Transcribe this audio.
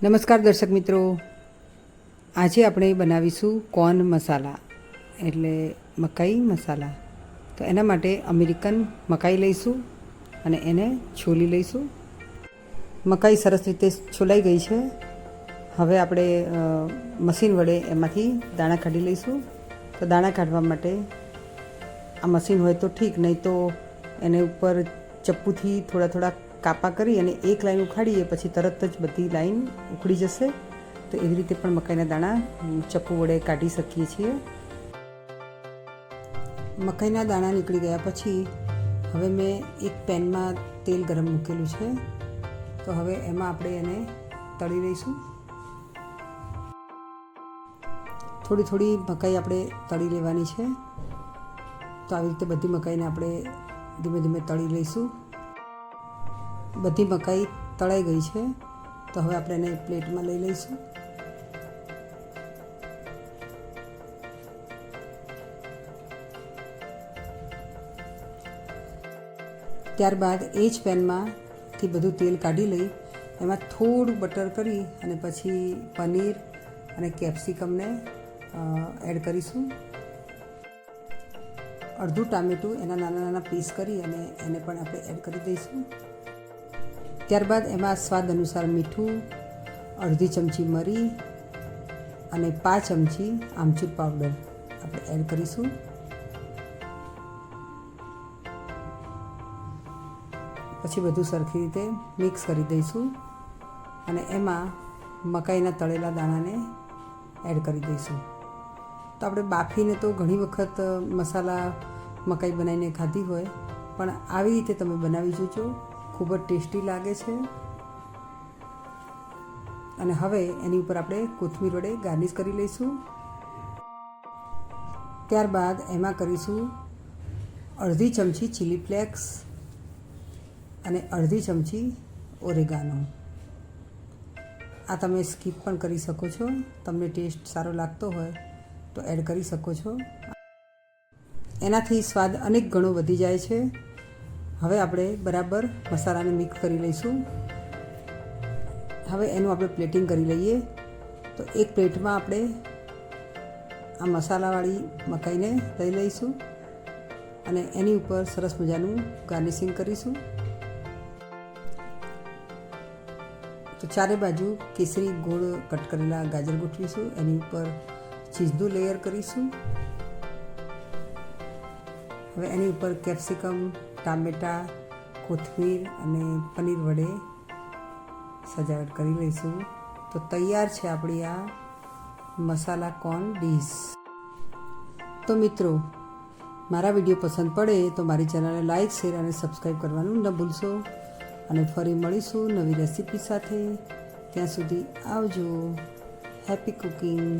નમસ્કાર દર્શક મિત્રો, આજે આપણે બનાવીશું કોર્ન મસાલા એટલે મકાઈ મસાલા. તો એના માટે અમેરિકન મકાઈ લઈશું અને એને છોલી લઈશું. મકાઈ સરસ રીતે છોલાઈ ગઈ છે. હવે આપણે મશીન વડે એમાંથી દાણા કાઢી લઈશું. તો દાણા કાઢવા માટે આ મશીન હોય તો ઠીક, નહીં તો એને ઉપર ચપ્પુથી થોડા થોડા કાપા કરી અને એક લાઈન ઉખાડીએ પછી તરત જ બધી લાઈન ઉખડી જશે. તો એવી રીતે પણ મકાઈના દાણા ચપ્પુ વડે કાઢી શકીએ છીએ. મકાઈના દાણા નીકળી ગયા પછી હવે મેં એક પેનમાં તેલ ગરમ મૂકેલું છે. તો હવે એમાં આપણે એને તળી લઈશું. થોડી થોડી મકાઈ આપણે તળી લેવાની છે. તો આવી રીતે બધી મકાઈને આપણે ધીમે ધીમે તળી લઈશું. બધી મકાઈ તળાઈ ગઈ છે. તો હવે આપણે એને પ્લેટમાં લઈ લઈશું. ત્યારબાદ એ જ પેનમાંથી બધું તેલ કાઢી લઈ એમાં થોડું બટર કરી અને પછી પનીર અને કેપ્સિકમને એડ કરીશું. અડધું ટામેટું એના નાના નાના પીસ કરી અને એને પણ આપણે એડ કરી દઈશું. ત્યારબાદ એમાં સ્વાદ અનુસાર મીઠું, અડધી ચમચી મરી અને 5 ચમચી આમચૂર પાવડર આપણે એડ કરીશું. પછી બધું સરખી રીતે મિક્સ કરી દઈશું અને એમાં મકાઈના તળેલા દાણાને એડ કરી દઈશું. તો આપણે બાફીને તો ઘણી વખત મસાલા મકાઈ બનાવીને ખાધી હોય, પણ આવી રીતે તમે બનાવી જોજો, ખૂબ જ ટેસ્ટી લાગે છે. અને હવે એની ઉપર આપણે કોથમીર વડે ગાર્નિશ કરી લઈશું. ત્યારબાદ એમાં કરીશું અડધી ચમચી ચીલી ફ્લેક્સ અને અડધી ચમચી ઓરેગાનો. આ તમે સ્કીપ પણ કરી શકો છો. તમને ટેસ્ટ સારો લાગતો હોય તો એડ કરી શકો છો. એનાથી સ્વાદ અનેક ગણો વધી જાય છે. હવે આપણે બરાબર મસાલાને મિક્સ કરી લઈશું. હવે એનું આપણે પ્લેટિંગ કરી લઈએ. તો એક પ્લેટમાં આપણે આ મસાલાવાળી મકાઈને લઈ લઈશું અને એની ઉપર સરસ મજાનું ગાર્નિશિંગ કરીશું. તો ચારે બાજુ કેસરી ગોળ કટ કરેલા ગાજર ગોઠવીશું. એની ઉપર ચીઝનું લેયર કરીશું. હવે એની ઉપર કેપ્સિકમ, ટામેટાં, કોથમીર અને પનીર વડે સજાવટ કરી લઈશું. તો તૈયાર છે આપણી આ મસાલા કોર્ન ડીશ. તો મિત્રો, મારા વિડીયો પસંદ પડે તો મારી ચેનલને લાઈક, શેર અને સબસ્ક્રાઈબ કરવાનું ન ભૂલશો. અને ફરી મળીશું નવી રેસીપી સાથે. ત્યાં સુધી આવજો. Happy cooking.